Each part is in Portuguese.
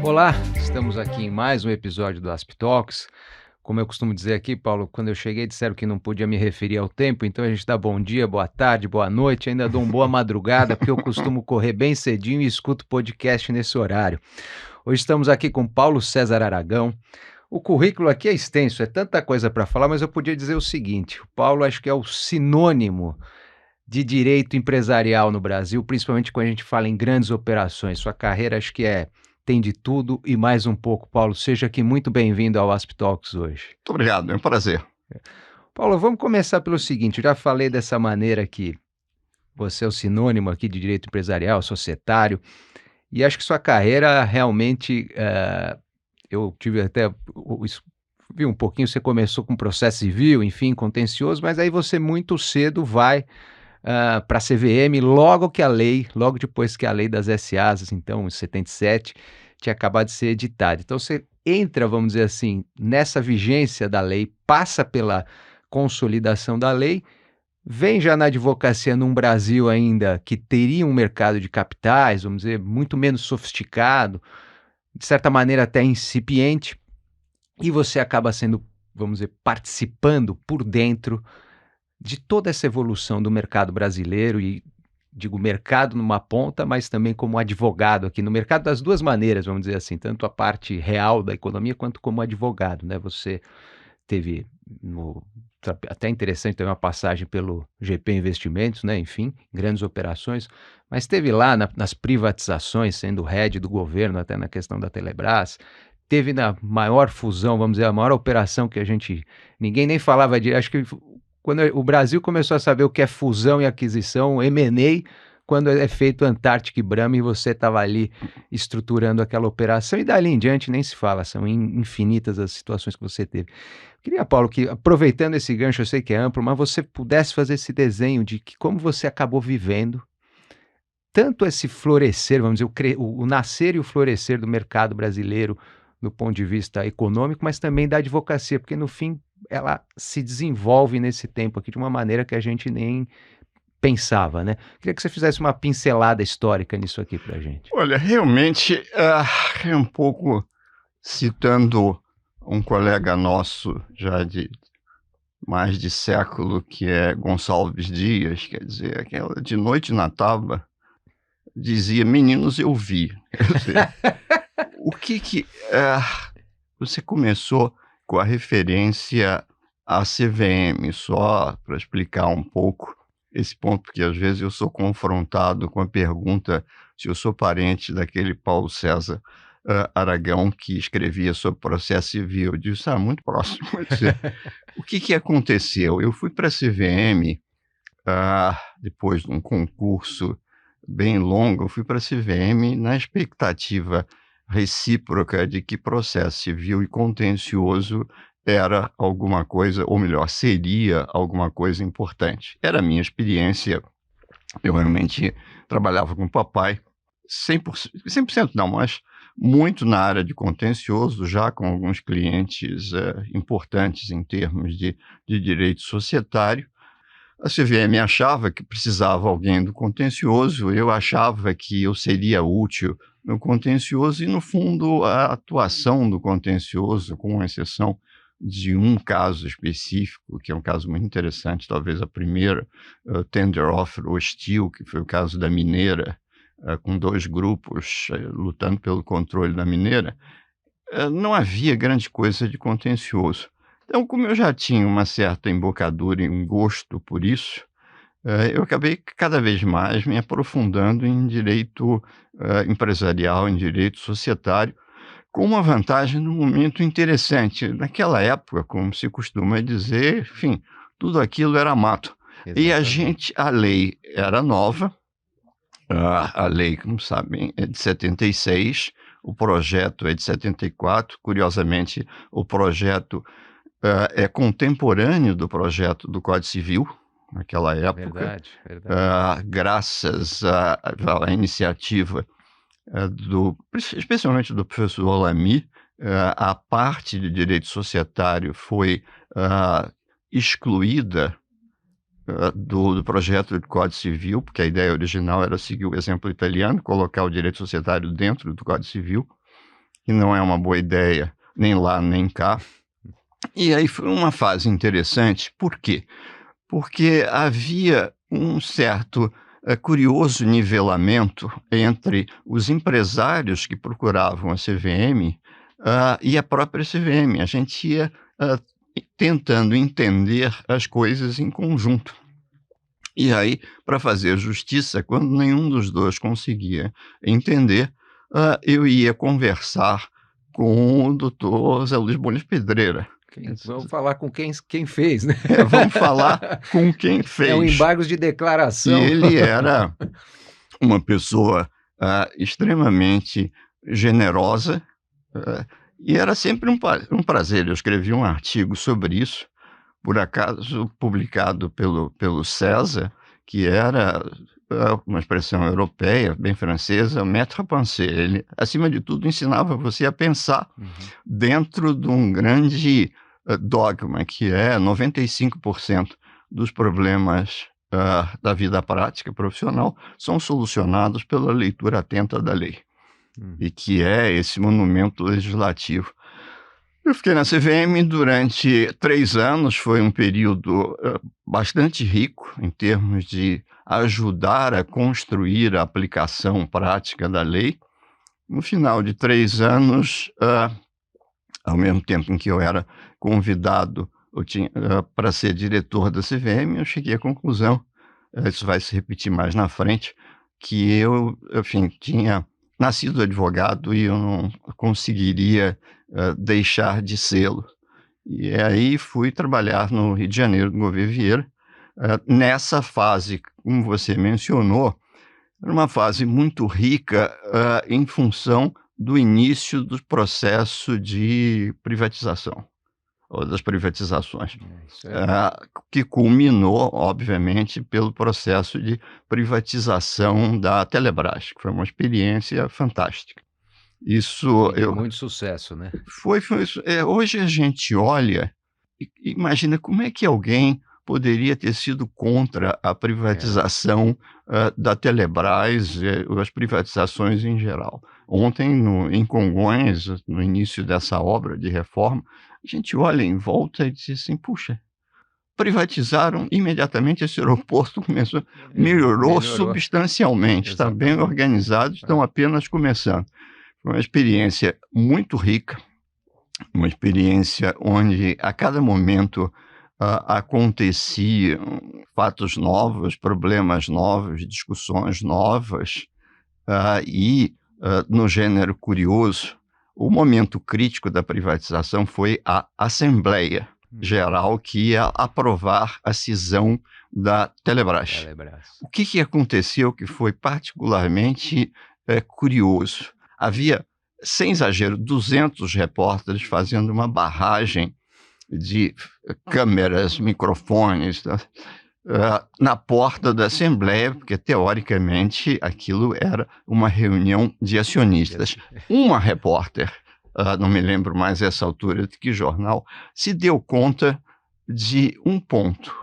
Olá, estamos aqui em mais um episódio do Asp Talks. Como eu costumo dizer aqui, Paulo, quando eu cheguei disseram que não podia me referir ao tempo, então a gente dá bom dia, boa tarde, boa noite, ainda dou uma boa madrugada, porque eu costumo correr bem cedinho e escuto podcast nesse horário. Hoje estamos aqui com Paulo César Aragão. O currículo aqui é extenso, é tanta coisa para falar, mas eu podia dizer o seguinte: o Paulo acho que é o sinônimo de direito empresarial no Brasil, principalmente quando a gente fala em grandes operações. Sua carreira acho que tem de tudo e mais um pouco. Paulo, seja aqui muito bem-vindo ao Asp Talks hoje. Muito obrigado, é um prazer. Paulo, vamos começar pelo seguinte, eu já falei dessa maneira que você é o sinônimo aqui de direito empresarial, societário, e acho que sua carreira realmente, eu tive até, vi um pouquinho, você começou com processo civil, enfim, contencioso, mas aí você muito cedo vai para a CVM, logo depois que a lei das SAs, então, em 77, tinha acabado de ser editada. Então você entra, vamos dizer assim, nessa vigência da lei, passa pela consolidação da lei, vem já na advocacia num Brasil ainda que teria um mercado de capitais, vamos dizer, muito menos sofisticado, de certa maneira até incipiente, e você acaba sendo, vamos dizer, participando por dentro de toda essa evolução do mercado brasileiro e digo mercado numa ponta, mas também como advogado aqui no mercado das duas maneiras, vamos dizer assim, tanto a parte real da economia quanto como advogado, né? Você teve até interessante ter uma passagem pelo GP Investimentos, né? Enfim, grandes operações, mas teve lá nas privatizações, sendo head do governo, até na questão da Telebrás, teve na maior fusão, vamos dizer, a maior operação que ninguém nem falava de, acho que quando o Brasil começou a saber o que é fusão e aquisição, M&A, quando é feito Antártica e Brahma e você estava ali estruturando aquela operação, e dali em diante nem se fala, são infinitas as situações que você teve. Queria, Paulo, que aproveitando esse gancho, eu sei que é amplo, mas você pudesse fazer esse desenho de que como você acabou vivendo tanto esse florescer, vamos dizer, o nascer e o florescer do mercado brasileiro do ponto de vista econômico, mas também da advocacia, porque no fim ela se desenvolve nesse tempo aqui de uma maneira que a gente nem pensava, né? Queria que você fizesse uma pincelada histórica nisso aqui pra gente. Olha, realmente, é um pouco citando um colega nosso já de mais de século, que é Gonçalves Dias, quer dizer, aquela de noite na tábua, dizia: meninos, eu vi. Quer dizer, o que você começou com a referência à CVM, só para explicar um pouco esse ponto, porque às vezes eu sou confrontado com a pergunta se eu sou parente daquele Paulo César Aragão que escrevia sobre processo civil. Eu disse, muito próximo. O que aconteceu? Eu fui para a CVM depois de um concurso bem longo, eu fui para a CVM na expectativa recíproca de que processo civil e contencioso era alguma coisa, ou melhor, seria alguma coisa importante. Era a minha experiência, eu realmente trabalhava com o papai, 100% não, mas muito na área de contencioso, já com alguns clientes importantes em termos de direito societário. A CVM achava que precisava alguém do contencioso, eu achava que eu seria útil no contencioso e, no fundo, a atuação do contencioso, com exceção de um caso específico, que é um caso muito interessante, talvez a primeira tender offer hostil, que foi o caso da Mineira, com dois grupos lutando pelo controle da Mineira, não havia grande coisa de contencioso. Então, como eu já tinha uma certa embocadura e um gosto por isso, eu acabei cada vez mais me aprofundando em direito empresarial, em direito societário, com uma vantagem num momento interessante. Naquela época, como se costuma dizer, enfim, tudo aquilo era mato. Exatamente. E a lei era nova, a lei, como sabem, é de 76, o projeto é de 74, curiosamente, o projeto é contemporâneo do projeto do Código Civil, naquela época, Verdade. graças à iniciativa especialmente do professor Olami, a parte de direito societário foi excluída do projeto de Código Civil, porque a ideia original era seguir o exemplo italiano, colocar o direito societário dentro do Código Civil. que não é uma boa ideia nem lá nem cá. E aí foi uma fase interessante. Por quê? Porque havia um certo curioso nivelamento entre os empresários que procuravam a CVM e a própria CVM. A gente ia tentando entender as coisas em conjunto. E aí, para fazer justiça, quando nenhum dos dois conseguia entender, eu ia conversar com o doutor Zé Luiz Bones Pedreira. Vamos falar com quem fez, né? Vamos falar com quem fez. É um embargo de E declaração. ele era uma pessoa extremamente generosa, e era sempre um prazer. Eu escrevi um artigo sobre isso, por acaso publicado pelo César, que era uma expressão europeia, bem francesa, maître à penser. Ele, acima de tudo, ensinava você a pensar dentro de um grande dogma, que é 95% dos problemas da vida prática profissional são solucionados pela leitura atenta da lei, e que é esse monumento legislativo. Eu fiquei na CVM durante 3 anos, foi um período bastante rico em termos de ajudar a construir a aplicação prática da lei. No final de 3 anos, ao mesmo tempo em que eu era convidado para ser diretor da CVM, eu cheguei à conclusão, isso vai se repetir mais na frente, que eu, enfim, tinha nascido advogado e eu não conseguiria deixar de sê-lo. E aí fui trabalhar no Rio de Janeiro, no Gouveia Vieira. Nessa fase, como você mencionou, era uma fase muito rica em função do início do processo de privatização, ou das privatizações, que culminou, obviamente, pelo processo de privatização da Telebrás, que foi uma experiência fantástica. Isso muito sucesso, né? Foi hoje a gente olha e imagina como é que alguém poderia ter sido contra a privatização da Telebrás, as privatizações em geral. Ontem, em Congonhas, no início dessa obra de reforma, a gente olha em volta e diz assim, puxa, privatizaram imediatamente esse aeroporto, melhorou substancialmente, está bem organizado, estão apenas começando. Foi uma experiência muito rica, uma experiência onde a cada momento aconteciam fatos novos, problemas novos, discussões novas, e no gênero curioso, o momento crítico da privatização foi a Assembleia Geral que ia aprovar a cisão da Telebrás. O que aconteceu que foi particularmente curioso? Havia, sem exagero, 200 repórteres fazendo uma barragem de câmeras, microfones, na porta da Assembleia, porque, teoricamente, aquilo era uma reunião de acionistas. Uma repórter, não me lembro mais essa altura de que jornal, se deu conta de um ponto.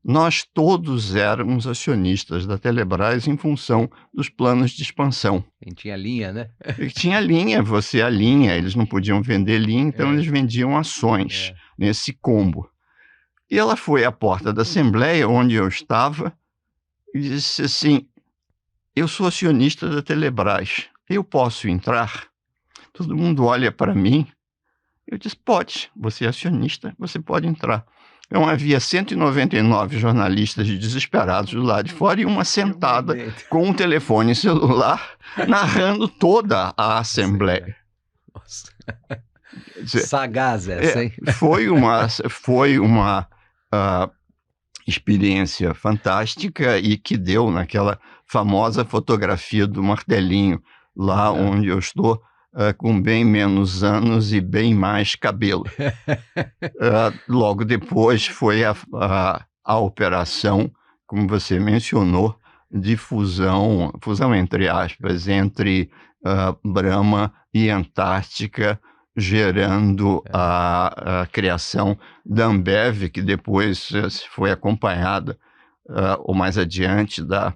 Nós todos éramos acionistas da Telebrás em função dos planos de expansão. E tinha linha, né? Tinha linha, você alinha, eles não podiam vender linha, então eles vendiam ações nesse combo. E ela foi à porta da Assembleia, onde eu estava, e disse assim, eu sou acionista da Telebrás, eu posso entrar? Todo mundo olha para mim, eu disse, pode, você é acionista, você pode entrar. Então havia 199 jornalistas desesperados do lado de fora e uma sentada com um telefone celular narrando toda a Assembleia. Nossa. Sagaz essa, hein? Foi uma experiência fantástica e que deu naquela famosa fotografia do martelinho, lá onde eu estou, com bem menos anos e bem mais cabelo. Logo depois foi a operação, como você mencionou, de fusão entre aspas, entre Brahma e Antártica, gerando a criação da Ambev, que depois foi acompanhada, ou mais adiante, da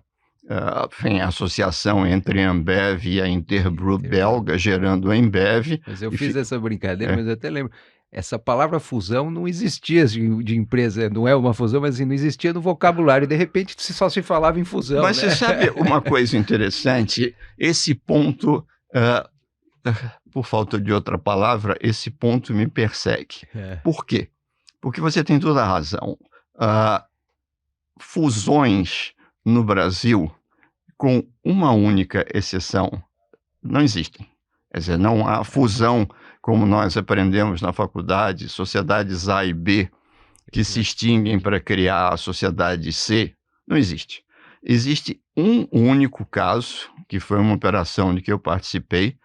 enfim, a associação entre a Ambev e a Interbrew belga, gerando a Ambev. Mas eu fiz essa brincadeira, mas eu até lembro. Essa palavra fusão não existia de empresa, não é uma fusão, mas assim, não existia no vocabulário. De repente, só se falava em fusão, Mas né? você sabe uma coisa interessante? Esse ponto, por falta de outra palavra, esse ponto me persegue. Por quê? Porque você tem toda a razão. Fusões no Brasil, com uma única exceção, não existem. Quer dizer, não há fusão como nós aprendemos na faculdade, sociedades A e B que se extinguem para criar a sociedade C. Não existe. Existe um único caso, que foi uma operação de que eu participei,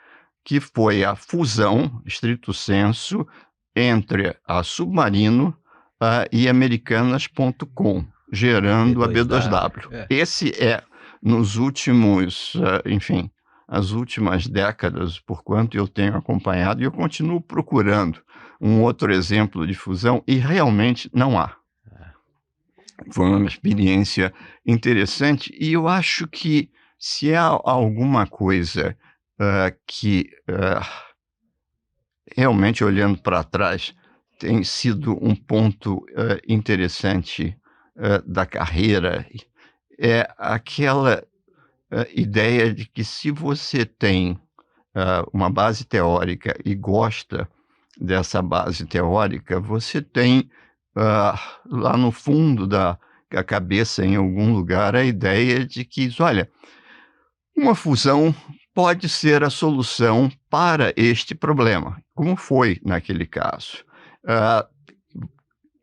que foi a fusão, estrito sensu, entre a Submarino e Americanas.com, gerando a B2W. Esse é, nos últimos, enfim, as últimas décadas, por quanto eu tenho acompanhado, e eu continuo procurando um outro exemplo de fusão, e realmente não há. Foi uma experiência interessante, e eu acho que se há alguma coisa que, realmente, olhando para trás, tem sido um ponto interessante da carreira, é aquela ideia de que se você tem uma base teórica e gosta dessa base teórica, você tem lá no fundo da cabeça, em algum lugar, a ideia de que, olha, uma fusão pode ser a solução para este problema, como foi naquele caso.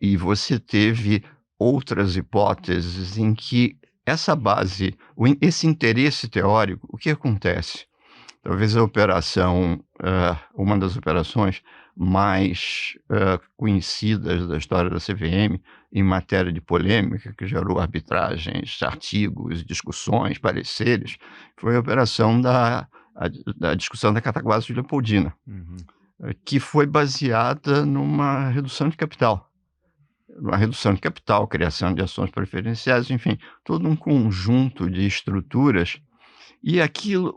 E você teve outras hipóteses em que essa base, esse interesse teórico, o que acontece? Talvez a operação, uma das operações mais conhecidas da história da CVM, em matéria de polêmica, que gerou arbitragens, artigos, discussões, pareceres, foi a operação da discussão da Cataguases de Leopoldina, que foi baseada numa redução de capital. Uma redução de capital, criação de ações preferenciais, enfim, todo um conjunto de estruturas. E aquilo,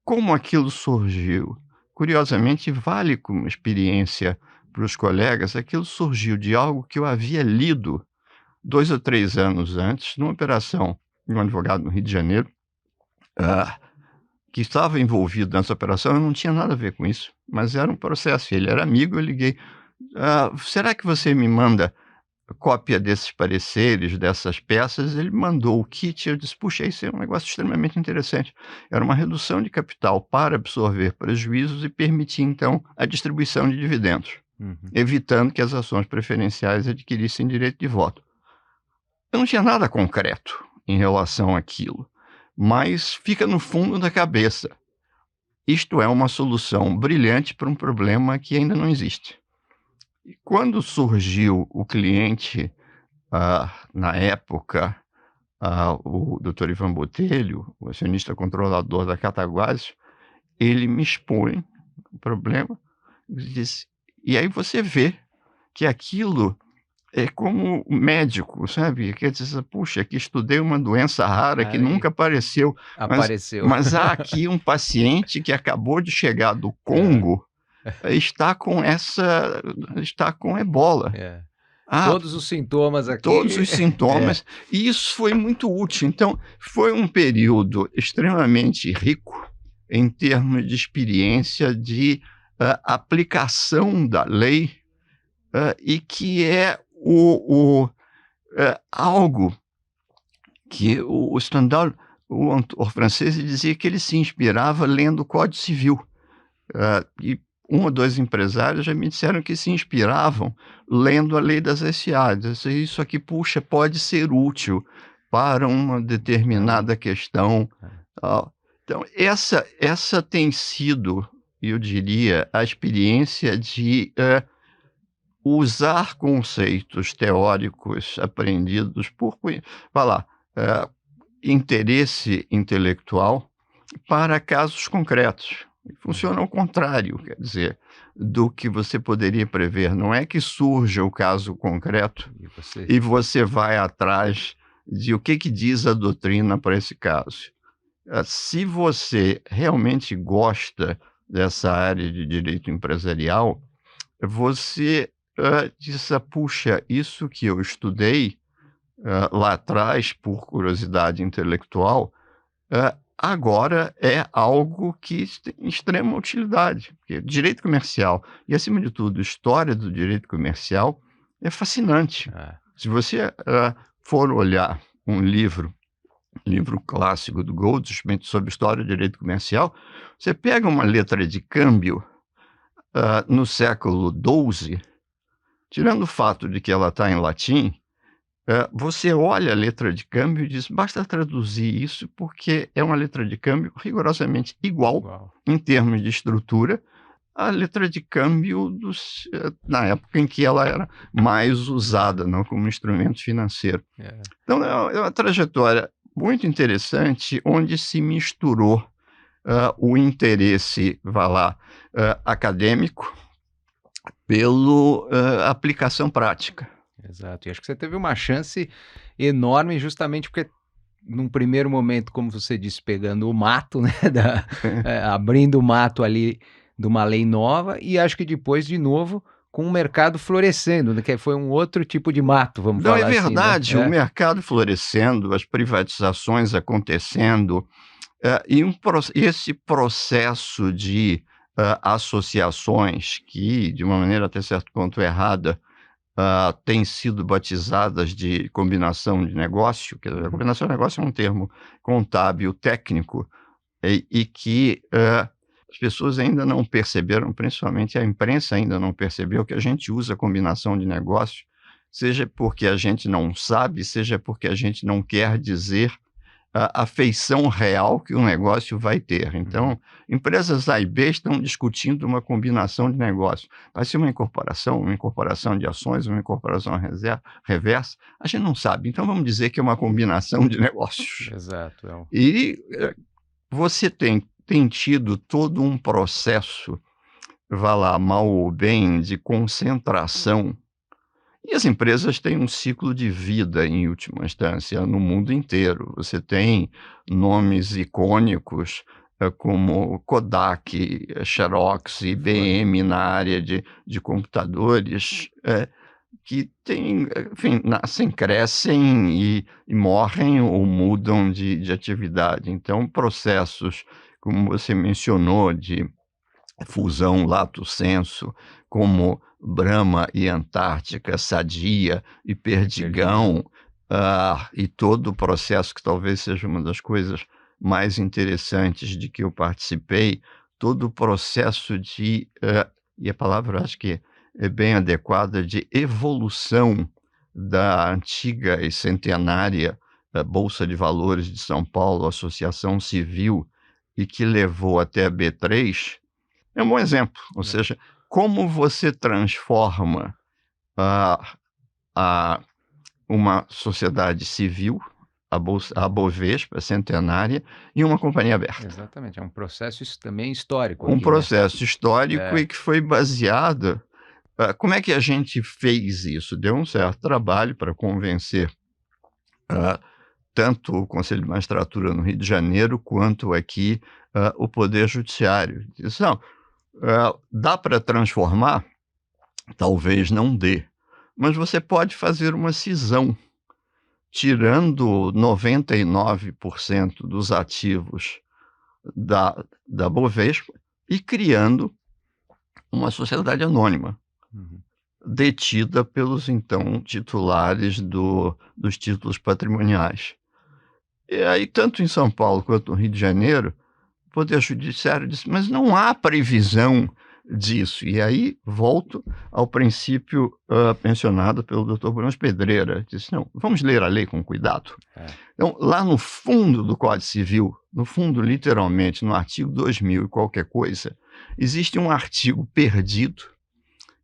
como aquilo surgiu? Curiosamente, vale como experiência para os colegas, aquilo surgiu de algo que eu havia lido 2 ou 3 anos antes, numa operação de um advogado no Rio de Janeiro, que estava envolvido nessa operação. Eu não tinha nada a ver com isso, mas era um processo. Ele era amigo, eu liguei. Será que você me manda cópia desses pareceres, dessas peças? Ele mandou o kit, eu disse, puxa, isso é um negócio extremamente interessante. Era uma redução de capital para absorver prejuízos e permitir, então, a distribuição de dividendos, evitando que as ações preferenciais adquirissem direito de voto. Eu não tinha nada concreto em relação àquilo, mas fica no fundo da cabeça. Isto é uma solução brilhante para um problema que ainda não existe. E quando surgiu o cliente, na época, o Dr. Ivan Botelho, o acionista controlador da Cataguases, ele me expõe o problema, disse, e aí você vê que aquilo é como médico, sabe? Quer dizer, puxa, que estudei uma doença rara que nunca apareceu. Mas há aqui um paciente que acabou de chegar do Congo, está com ebola. Todos os sintomas aqui. Todos os sintomas. E isso foi muito útil. Então, foi um período extremamente rico em termos de experiência de aplicação da lei, e que é algo que o Stendhal, o autor francês, dizia que ele se inspirava lendo o Código Civil. E um ou dois empresários já me disseram que se inspiravam lendo a lei das SAs. Isso aqui, puxa, pode ser útil para uma determinada questão. Então, essa tem sido, eu diria, a experiência de usar conceitos teóricos aprendidos por, interesse intelectual para casos concretos. Funciona ao contrário, quer dizer, do que você poderia prever. Não é que surja o caso concreto e você vai atrás de o que diz a doutrina para esse caso. Se você realmente gosta dessa área de direito empresarial, você diz, puxa, isso que eu estudei lá atrás, por curiosidade intelectual, agora é algo que tem extrema utilidade. Porque direito comercial e, acima de tudo, história do direito comercial é fascinante. Se você for olhar um livro clássico do Goldsmith sobre história do direito comercial, você pega uma letra de câmbio no século XII, tirando o fato de que ela está em latim, você olha a letra de câmbio e diz, basta traduzir isso porque é uma letra de câmbio rigorosamente igual em termos de estrutura à letra de câmbio na época em que ela era mais usada, não como instrumento financeiro. Então, é uma trajetória muito interessante, onde se misturou o interesse, acadêmico pela aplicação prática. Exato, e acho que você teve uma chance enorme justamente porque, num primeiro momento, como você disse, pegando o mato, né, abrindo o mato ali de uma lei nova, e acho que depois, de novo, com o mercado florescendo, né, que foi um outro tipo de mato, vamos falar assim. Não, é verdade, né? O mercado florescendo, as privatizações acontecendo, e esse processo de associações que, de uma maneira até certo ponto errada, têm sido batizadas de combinação de negócio, que a combinação de negócio é um termo contábil técnico, e que as pessoas ainda não perceberam, principalmente a imprensa ainda não percebeu, que a gente usa combinação de negócio, seja porque a gente não sabe, seja porque a gente não quer dizer a feição real que o negócio vai ter. Então, empresas A e B estão discutindo uma combinação de negócio. Vai ser uma incorporação de ações, uma incorporação reversa, a gente não sabe. Então, vamos dizer que é uma combinação de negócios. Exato. E você tem tido todo um processo, mal ou bem, de concentração. E as empresas têm um ciclo de vida, em última instância, no mundo inteiro. Você tem nomes icônicos como Kodak, Xerox, IBM na área de computadores, que nascem, crescem e morrem ou mudam de atividade. Então, processos, como você mencionou, de fusão lato sensu, como Brahma e Antártica, Sadia e Perdigão, e todo o processo que talvez seja uma das coisas mais interessantes de que eu participei, todo o processo de, e a palavra acho que é bem adequada, de evolução da antiga e centenária Bolsa de Valores de São Paulo, Associação Civil, e que levou até a B3, é um bom exemplo. Ou seja, como você transforma uma sociedade civil, a Bovespa, centenária, em uma companhia aberta. Exatamente, é um processo também histórico. Um processo histórico e que foi baseado... como é que a gente fez isso? Deu um certo trabalho para convencer tanto o Conselho de Magistratura no Rio de Janeiro, quanto aqui o Poder Judiciário. Disse, não, dá para transformar? Talvez não dê. Mas você pode fazer uma cisão, tirando 99% dos ativos da Bovespa e criando uma sociedade anônima, detida pelos, então, titulares dos títulos patrimoniais. E aí, tanto em São Paulo quanto no Rio de Janeiro, o Poder Judiciário disse, mas não há previsão disso. E aí, volto ao princípio mencionado pelo Dr. Bruno Pedreira. Disse, não, vamos ler a lei com cuidado. Então, lá no fundo do Código Civil, no fundo, literalmente, no artigo 2000 e qualquer coisa, existe um artigo perdido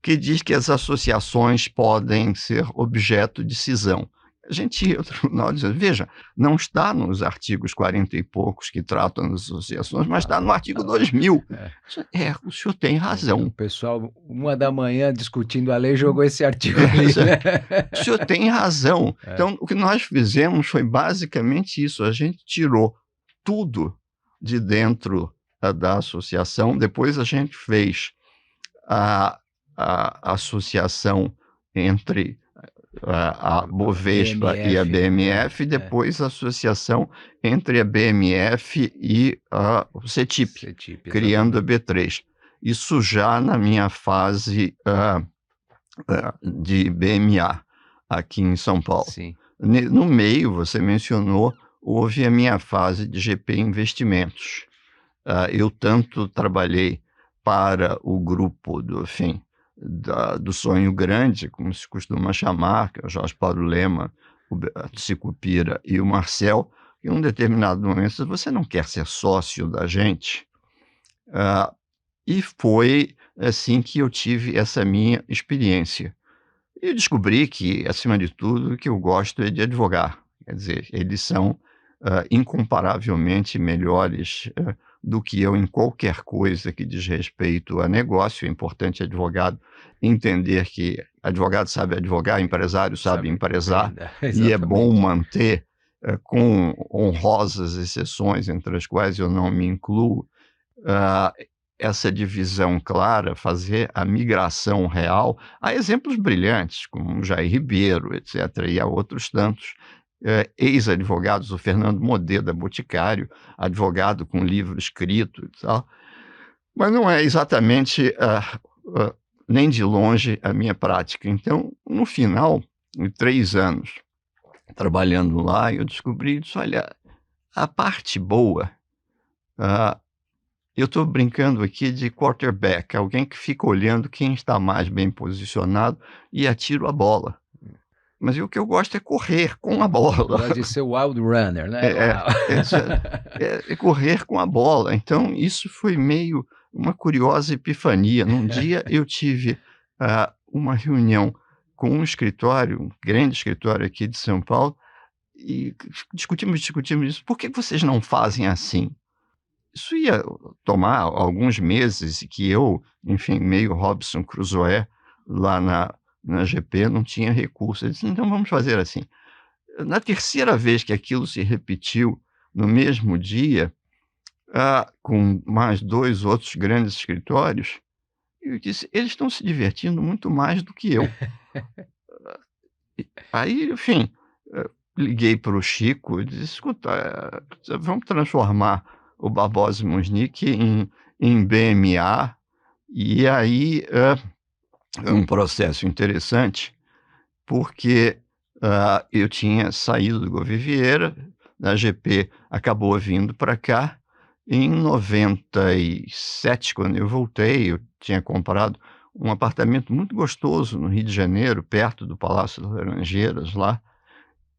que diz que as associações podem ser objeto de cisão. a gente ia ao tribunal dizendo, veja, não está nos artigos 40 e poucos que tratam das associações, mas está no artigo 2000. O senhor tem O razão. pessoal, 1h discutindo a lei, jogou esse artigo ali, né? O senhor tem razão. Então, o que nós fizemos foi basicamente isso. A gente tirou tudo de dentro da associação. Depois a gente fez a associação entre a Bovespa e a BMF, e depois a associação entre a BMF e o CETIP, criando a B3. Isso já na minha fase de BMA, aqui em São Paulo. Sim. No meio, você mencionou, houve a minha fase de GP Investimentos. Eu tanto trabalhei para o grupo do Sonho Grande, como se costuma chamar, que é o Jorge Paulo Lema, o Sicupira e o Marcel, em um determinado momento, se você não quer ser sócio da gente, e foi assim que eu tive essa minha experiência. E descobri que, acima de tudo, o que eu gosto é de advogar. Quer dizer, eles são incomparavelmente melhores do que eu em qualquer coisa que diz respeito a negócio. É importante advogado entender que advogado sabe advogar, empresário sabe empresar, e é bom manter, com honrosas exceções, entre as quais eu não me incluo, essa divisão clara, fazer a migração real. Há exemplos brilhantes, como Jair Ribeiro, etc., e há outros tantos ex-advogados, o Fernando Modeda Boticário, advogado com livro escrito e tal, mas não é exatamente, nem de longe, a minha prática. Então, no final, em 3 anos trabalhando lá, eu descobri, disse, olha, a parte boa, eu estou brincando aqui de quarterback, alguém que fica olhando quem está mais bem posicionado e atira a bola. Mas o que eu gosto é correr com a bola. Gosto de ser o wild runner, né? É correr com a bola. Então, isso foi meio uma curiosa epifania. Num dia eu tive uma reunião com um escritório, um grande escritório aqui de São Paulo, e discutimos isso. Por que vocês não fazem assim? Isso ia tomar alguns meses, que eu, enfim, meio Robinson Crusoe, lá na GP, não tinha recurso. Eu disse, então vamos fazer assim. Na terceira vez que aquilo se repetiu, no mesmo dia, com mais 2 outros grandes escritórios, eu disse, eles estão se divertindo muito mais do que eu. Aí, enfim, liguei para o Chico e disse, escuta, vamos transformar o Barbosa Musnick em BMA, e aí é um processo interessante, porque eu tinha saído do Gouveia Vieira, a GP acabou vindo para cá. Em 97, quando eu voltei, eu tinha comprado um apartamento muito gostoso no Rio de Janeiro, perto do Palácio das Laranjeiras, lá,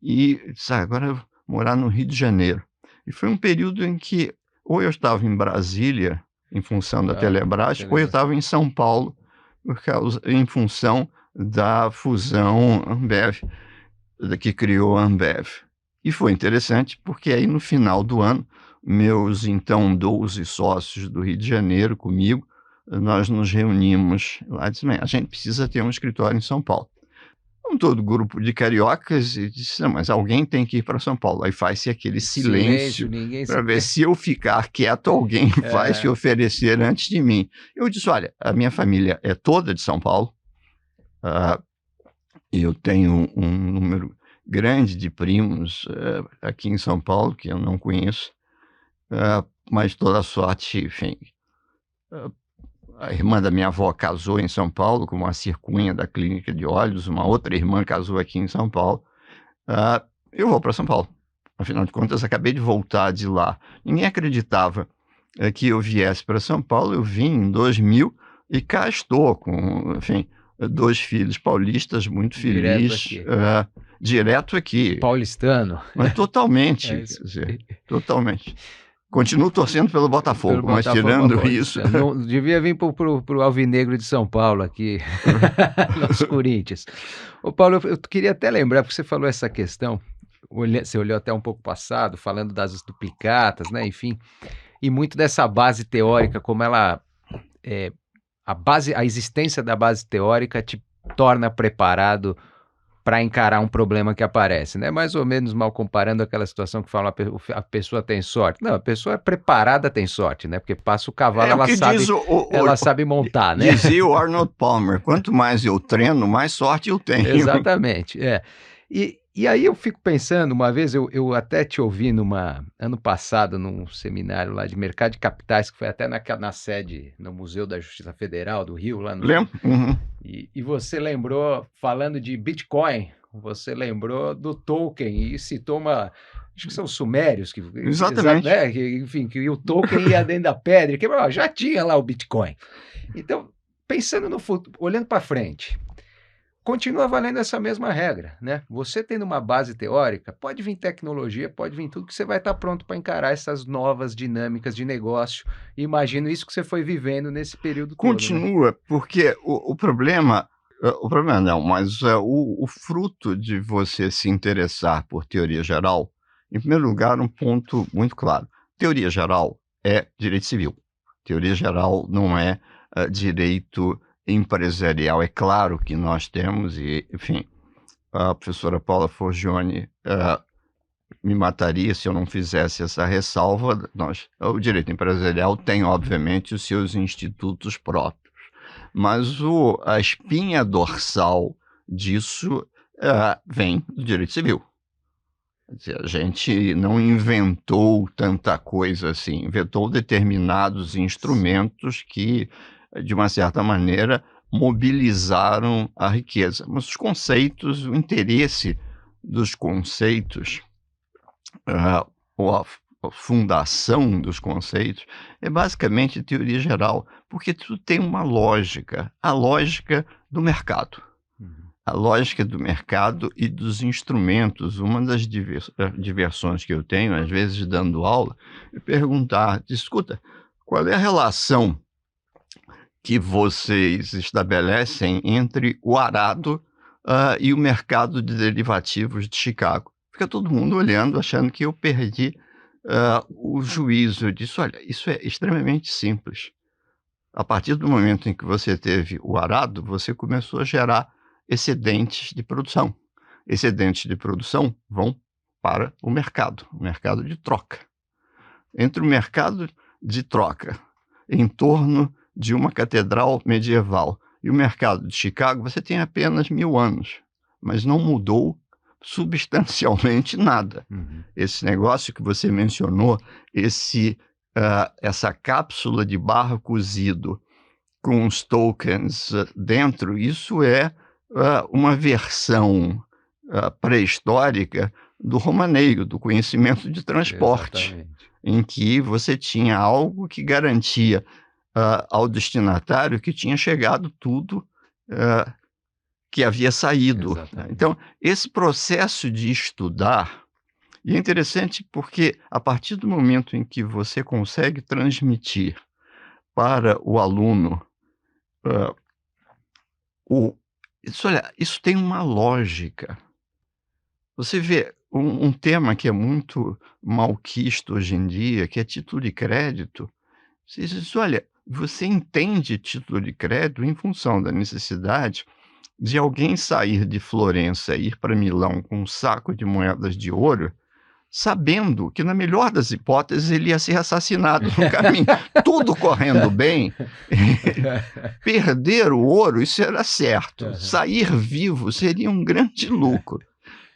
e disse, agora eu vou morar no Rio de Janeiro. E foi um período em que ou eu estava em Brasília, em função da Telebrás, ou eu estava em São Paulo, em função da fusão Ambev, que criou a Ambev. E foi interessante, porque aí no final do ano, meus então 12 sócios do Rio de Janeiro comigo, nós nos reunimos lá e dissemos, a gente precisa ter um escritório em São Paulo. Com todo grupo de cariocas, e disse, não, mas alguém tem que ir para São Paulo. Aí faz-se aquele silêncio para ver se eu ficar quieto, alguém vai se oferecer antes de mim. Eu disse, olha, a minha família é toda de São Paulo, eu tenho um número grande de primos aqui em São Paulo, que eu não conheço, mas toda sorte, enfim, a irmã da minha avó casou em São Paulo com uma Cunha da Clínica de Olhos, uma outra irmã casou aqui em São Paulo. Eu vou para São Paulo. Afinal de contas, acabei de voltar de lá. Ninguém acreditava que eu viesse para São Paulo. Eu vim em 2000 e cá estou com, enfim, 2 filhos paulistas, muito feliz. Direto aqui. Paulistano. Mas totalmente, quer dizer, totalmente. Continuo torcendo pelo Botafogo, mas tirando isso... Não devia vir para o Alvinegro de São Paulo aqui, nos Corinthians. Ô Paulo, eu queria até lembrar, porque você falou essa questão, você olhou até um pouco passado, falando das duplicatas, né, enfim, e muito dessa base teórica, como ela... a existência da base teórica te torna preparado para encarar um problema que aparece, né? Mais ou menos mal comparando aquela situação que fala a pessoa tem sorte. Não, a pessoa é preparada tem sorte, né? Porque passa o cavalo, ela sabe montar, né? Dizia o Arnold Palmer, quanto mais eu treino, mais sorte eu tenho. Exatamente, E aí eu fico pensando, uma vez eu até te ouvi ano passado, num seminário lá de mercado de capitais, que foi até na sede, no Museu da Justiça Federal do Rio, lá no... Lembro? Uhum. E você lembrou, falando de Bitcoin, você lembrou do Tolkien e citou acho que são os sumérios, Exatamente. Né? Enfim, que o Tolkien ia dentro da pedra, que já tinha lá o Bitcoin. Então, pensando no futuro, olhando para frente, continua valendo essa mesma regra, né? Você tendo uma base teórica, pode vir tecnologia, pode vir tudo, que você vai estar pronto para encarar essas novas dinâmicas de negócio. Imagino isso que você foi vivendo nesse período todo, né? Continua, porque o problema não, mas o fruto de você se interessar por teoria geral, em primeiro lugar, um ponto muito claro. Teoria geral é direito civil. Teoria geral não é direito empresarial. É claro que nós temos, e, enfim, a professora Paula Forgione me mataria se eu não fizesse essa ressalva. O direito empresarial tem, obviamente, os seus institutos próprios, mas a espinha dorsal disso vem do direito civil. Quer dizer, a gente não inventou tanta coisa assim, inventou determinados instrumentos que, de uma certa maneira, mobilizaram a riqueza. Mas os conceitos, o interesse dos conceitos, ou a fundação dos conceitos, é basicamente teoria geral, porque tudo tem uma lógica, a lógica do mercado. A lógica do mercado e dos instrumentos. Uma das diversões que eu tenho, às vezes dando aula, é perguntar, escuta, qual é a relação que vocês estabelecem entre o arado e o mercado de derivativos de Chicago? Fica todo mundo olhando, achando que eu perdi o juízo. Eu disse, olha, isso é extremamente simples. A partir do momento em que você teve o arado, você começou a gerar excedentes de produção. Excedentes de produção vão para o mercado de troca. Entre o mercado de troca, em torno de uma catedral medieval, e o mercado de Chicago, você tem apenas 1000 anos, mas não mudou substancialmente nada. Esse negócio que você mencionou, essa cápsula de barro cozido com os tokens dentro, isso é uma versão pré-histórica do romaneio, do conhecimento de transporte. Exatamente. Em que você tinha algo que garantia ao destinatário que tinha chegado tudo que havia saído. Exatamente. Então, esse processo de estudar, e é interessante porque a partir do momento em que você consegue transmitir para o aluno isso tem uma lógica. Você vê um tema que é muito malquisto hoje em dia, que é título de crédito. Você diz, olha, você entende título de crédito em função da necessidade de alguém sair de Florença e ir para Milão com um saco de moedas de ouro, sabendo que, na melhor das hipóteses, ele ia ser assassinado no caminho. Tudo correndo bem, perder o ouro, isso era certo. Sair vivo seria um grande lucro.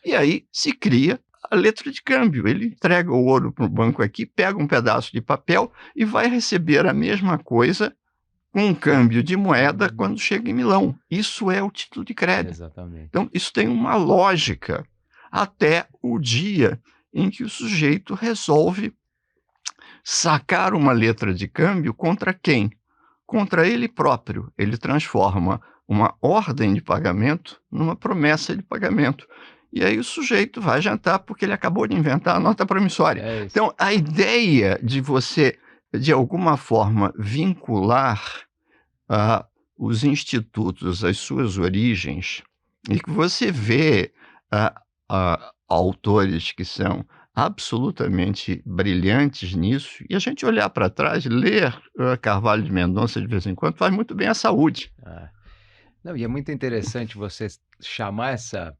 E aí se cria a letra de câmbio. Ele entrega o ouro para o banco aqui, pega um pedaço de papel e vai receber a mesma coisa com um câmbio de moeda quando chega em Milão. Isso é o título de crédito. Exatamente. Então, isso tem uma lógica até o dia em que o sujeito resolve sacar uma letra de câmbio contra quem? Contra ele próprio. Ele transforma uma ordem de pagamento numa promessa de pagamento. e aí o sujeito vai jantar porque ele acabou de inventar a nota promissória. É isso. Então, a ideia de você, de alguma forma, vincular ah, os institutos às suas origens, e que você vê autores que são absolutamente brilhantes nisso, e a gente olhar para trás, ler Carvalho de Mendonça de vez em quando, faz muito bem à saúde. Ah. Não, e é muito interessante você chamar essa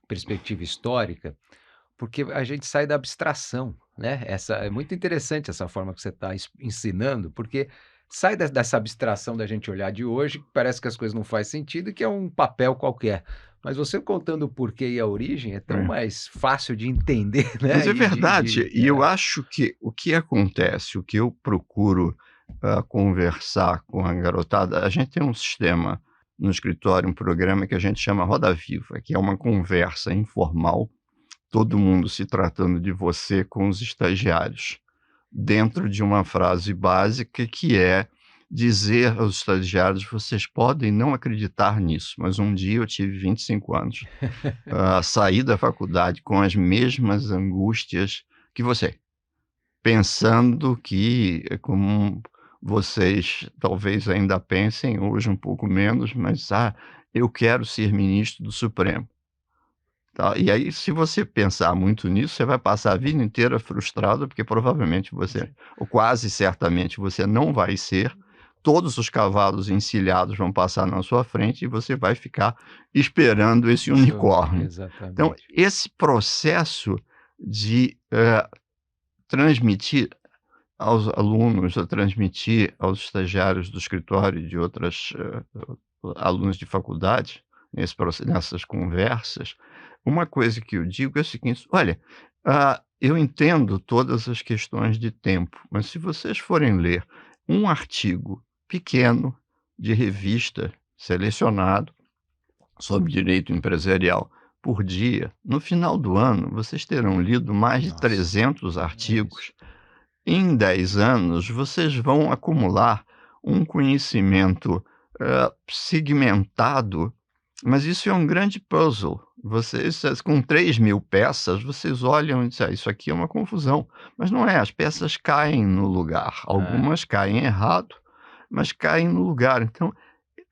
perspectiva histórica, porque a gente sai da abstração, né, é muito interessante essa forma que você está ensinando, porque sai dessa abstração da gente olhar de hoje, que parece que as coisas não faz sentido e que é um papel qualquer. Mas você contando o porquê e a origem é tão É. mais fácil de entender, Mas né, é e verdade, e eu acho que o que acontece, o que eu procuro, conversar com a garotada, a gente tem um sistema no escritório, um programa que a gente chama Roda Viva, que é uma conversa informal, todo mundo se tratando de você com os estagiários, dentro de uma frase básica que é dizer aos estagiários: "Vocês podem não acreditar nisso, mas um dia eu tive 25 anos, saí da faculdade com as mesmas angústias que você, pensando que, como vocês talvez ainda pensem, hoje um pouco menos, mas, eu quero ser ministro do Supremo", tá. E aí, se você pensar muito nisso, você vai passar a vida inteira frustrado, porque provavelmente você, ou quase certamente você não vai ser, todos os cavalos encilhados vão passar na sua frente e você vai ficar esperando esse unicórnio. Então, exatamente. esse processo de, transmitir aos alunos, a transmitir aos estagiários do escritório e de outras, alunos de faculdade, nessas conversas, uma coisa que eu digo é o seguinte: "Olha, eu entendo todas as questões de tempo, mas se vocês forem ler um artigo pequeno de revista selecionado sobre direito empresarial por dia, no final do ano vocês terão lido mais de Nossa, 300 é isso. artigos. Em 10 anos, vocês vão acumular um conhecimento, segmentado, mas isso é um grande puzzle. Vocês, com 3.000 peças, vocês olham e dizem: isso aqui é uma confusão", mas não é, as peças caem no lugar. É, Algumas caem errado, mas caem no lugar. Então,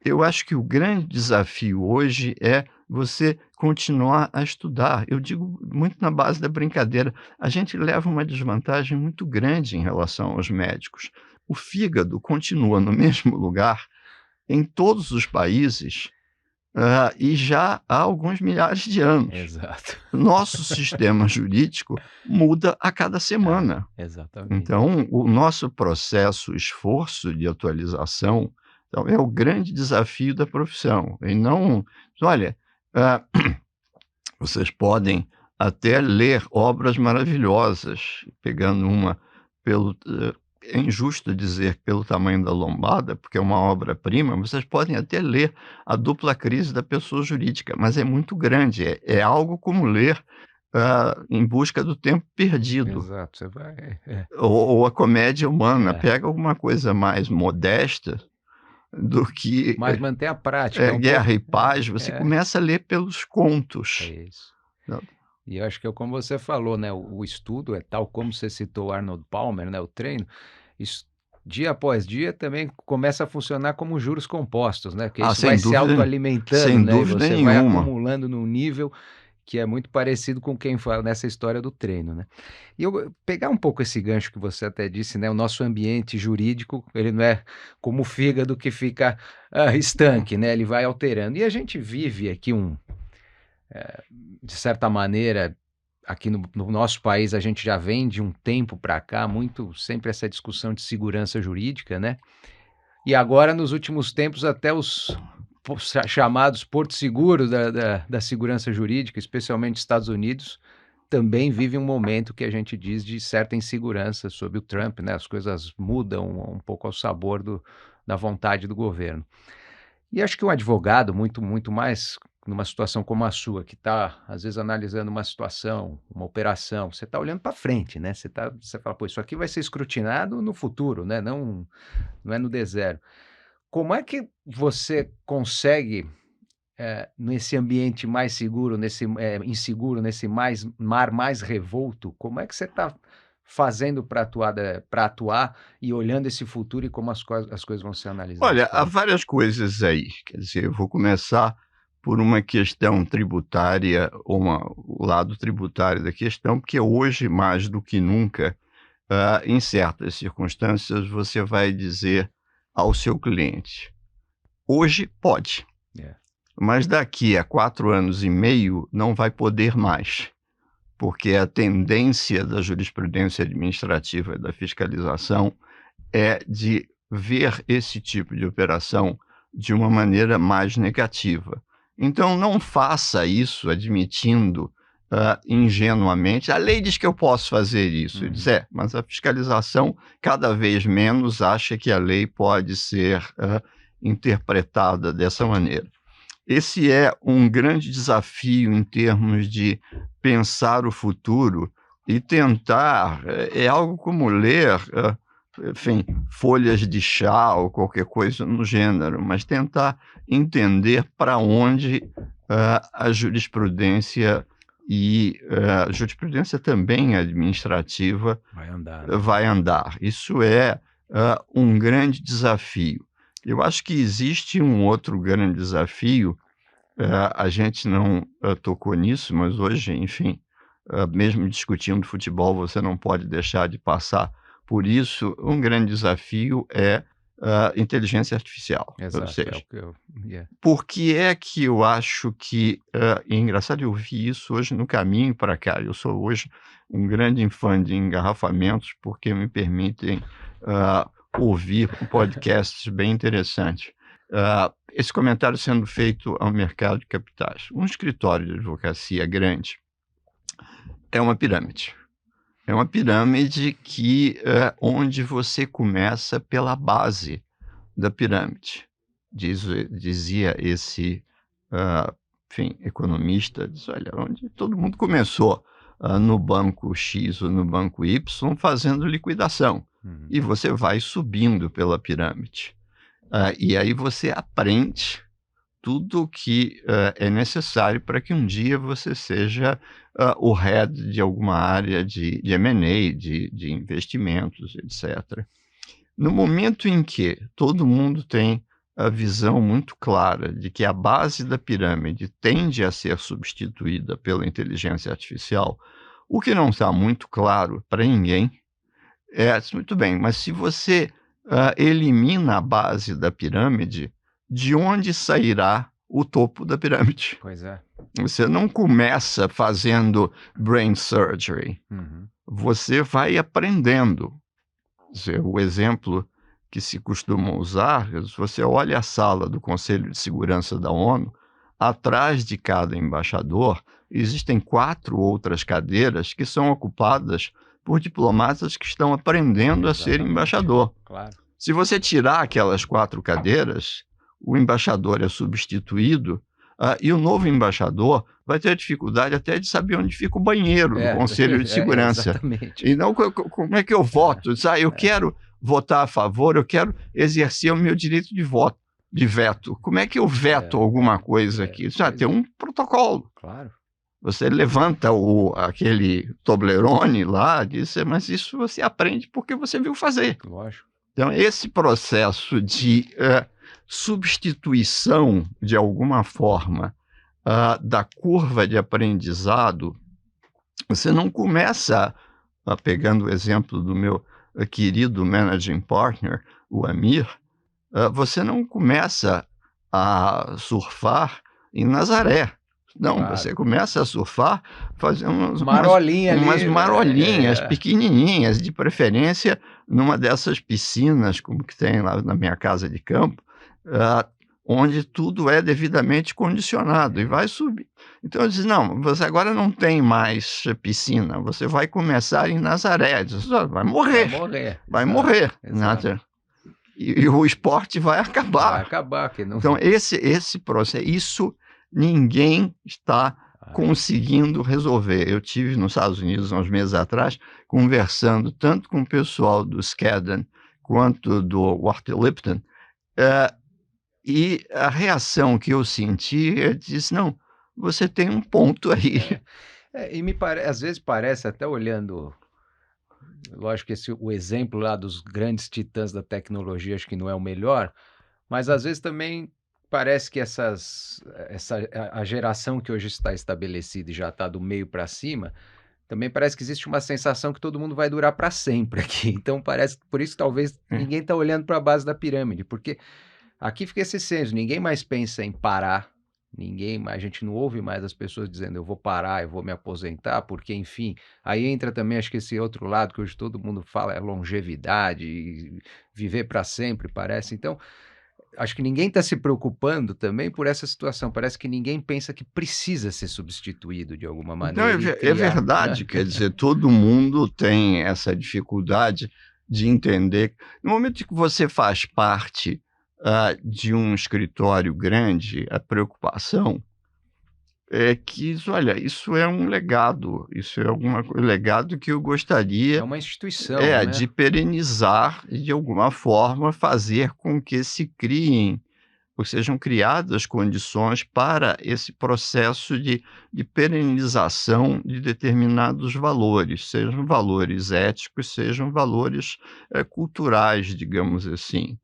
eu acho que o grande desafio hoje é você continuar a estudar. Eu digo muito na base da brincadeira, a gente leva uma desvantagem muito grande em relação aos médicos. O fígado continua no mesmo lugar em todos os países, e já há alguns milhares de anos. exato. Nosso sistema jurídico muda a cada É, semana. exatamente. Então, o nosso processo, esforço de atualização, então, é o grande desafio da profissão. E não, olha, ah, vocês podem até ler obras maravilhosas, pegando uma pelo. É injusto dizer pelo tamanho da lombada, porque é uma obra-prima, vocês podem até ler A Dupla Crise da Pessoa Jurídica, mas é muito grande, é algo como ler Em Busca do Tempo Perdido. Exato, você vai é, Ou a comédia humana, é. pega alguma coisa mais modesta do que, Mas manter a prática, é um Guerra pouco e Paz, você é, começa a ler pelos é contos. isso. Né. E eu acho que é como você falou, né, o estudo é tal como você citou o Arnold Palmer, né, o treino, isso dia após dia também começa a funcionar como juros compostos, né, porque isso vai se autoalimentando, Sem né, e dúvida você vai nenhuma. acumulando num nível que é muito parecido com quem fala nessa história do treino, né. E eu pegar um pouco esse gancho que você até disse, né, o nosso ambiente jurídico, ele não é como o fígado que fica, estanque, né, ele vai alterando. E a gente vive aqui de certa maneira, aqui no nosso país, a gente já vem de um tempo para cá muito sempre essa discussão de segurança jurídica, né, e agora nos últimos tempos até os chamados portos seguros da segurança jurídica, especialmente Estados Unidos, também vive um momento que a gente diz de certa insegurança sobre o Trump, né, as coisas mudam um pouco ao sabor da vontade do governo. E acho que um advogado muito mais numa situação como a sua, que está, às vezes, analisando uma situação, uma operação, você está olhando para frente, né, você fala: "Pô, isso aqui vai ser escrutinado no futuro, né, não é no D0". Como é que você consegue nesse ambiente mais seguro, inseguro, nesse mar mais revolto, como é que você está fazendo para atuar e olhando esse futuro e como as coisas vão ser analisadas Olha, por há aí? várias coisas aí. Quer dizer, eu vou começar por uma questão tributária, o lado tributário da questão, porque hoje, mais do que nunca, em certas circunstâncias, você vai dizer ao seu cliente: hoje pode, É. mas daqui a 4 anos e meio não vai poder mais, porque a tendência da jurisprudência administrativa e da fiscalização é de ver esse tipo de operação de uma maneira mais negativa. Então, não faça isso admitindo ingenuamente. A lei diz que eu posso fazer isso. Ele diz, mas a fiscalização cada vez menos acha que a lei pode ser interpretada dessa maneira. Esse é um grande desafio em termos de pensar o futuro e tentar, é algo como ler, enfim, folhas de chá ou qualquer coisa no gênero, mas tentar entender para onde a jurisprudência e a jurisprudência também administrativa vai andar. Isso é um grande desafio. Eu acho que existe um outro grande desafio, a gente não tocou nisso, mas hoje, enfim, mesmo discutindo futebol, você não pode deixar de passar por isso. Um grande desafio é inteligência artificial. Ou Exato, seja, yeah. por que é que eu acho que, e é engraçado, eu vi isso hoje no caminho para cá. Eu sou hoje um grande fã de engarrafamentos, porque me permitem ouvir podcasts bem interessantes. Esse comentário sendo feito ao mercado de capitais. Um escritório de advocacia grande é uma pirâmide. É uma pirâmide que onde você começa pela base da pirâmide. Dizia esse enfim, economista, diz, olha, onde todo mundo começou no banco X ou no banco Y fazendo liquidação. E você vai subindo pela pirâmide. E aí você aprende tudo o que é necessário para que um dia você seja o head de alguma área de M&A, de investimentos, etc. No momento em que todo mundo tem a visão muito clara de que a base da pirâmide tende a ser substituída pela inteligência artificial, o que não está muito claro para ninguém muito bem, mas se você elimina a base da pirâmide, de onde sairá o topo da pirâmide? Pois é. Você não começa fazendo brain surgery. Você vai aprendendo. O exemplo que se costuma usar, se você olha a sala do Conselho de Segurança da ONU, atrás de cada embaixador existem 4 outras cadeiras que são ocupadas por diplomatas que estão aprendendo a ser embaixador. Claro. Se você tirar aquelas 4 cadeiras, o embaixador é substituído e o novo embaixador vai ter dificuldade até de saber onde fica o banheiro do Conselho de Segurança. Exatamente. E não, como é que eu voto? Eu quero votar a favor, eu quero exercer o meu direito de veto. Como é que eu veto alguma coisa aqui? Tem um protocolo. Claro. Você levanta aquele Toblerone lá, diz, mas isso você aprende porque você viu fazer. Lógico. Então, esse processo de substituição, de alguma forma, da curva de aprendizado, você não começa, pegando o exemplo do meu querido managing partner, o Amir, você não começa a surfar em Nazaré. Não, claro. Você começa a surfar fazendo umas marolinhas pequenininhas, de preferência numa dessas piscinas, como que tem lá na minha casa de campo, onde tudo é devidamente condicionado e vai subir. Então eu disse, não, você agora não tem mais piscina, você vai começar em Nazaré. Eu disse, vai morrer. Vai morrer. E o esporte vai acabar. Vai acabar. Que não... Então esse processo, isso ninguém está conseguindo resolver. Eu tive nos Estados Unidos, há uns meses atrás, conversando tanto com o pessoal do Skadden quanto do Walter Lipton, E a reação que eu senti, eu disse: "Não, você tem um ponto aí". E às vezes parece, até olhando, lógico que o exemplo lá dos grandes titãs da tecnologia acho que não é o melhor, mas às vezes também parece que a geração que hoje está estabelecida e já está do meio para cima, também parece que existe uma sensação que todo mundo vai durar para sempre aqui. Então parece, por isso talvez ninguém está olhando para a base da pirâmide, porque aqui fica esse senso, ninguém mais pensa em parar, a gente não ouve mais as pessoas dizendo: "Eu vou parar, eu vou me aposentar", porque enfim, aí entra também acho que esse outro lado que hoje todo mundo fala, é longevidade, e viver para sempre parece. Então, acho que ninguém está se preocupando também por essa situação, parece que ninguém pensa que precisa ser substituído de alguma Então é maneira e é criar, né. verdade, quer dizer, todo mundo tem essa dificuldade de entender. No momento que você faz parte, de um escritório grande, a preocupação é que olha, isso é um legado, isso é legado que eu É gostaria, uma instituição, de né. perenizar e de alguma forma fazer com que se criem ou sejam criadas condições para esse processo de perenização de determinados valores, sejam valores éticos, sejam valores, culturais, digamos assim.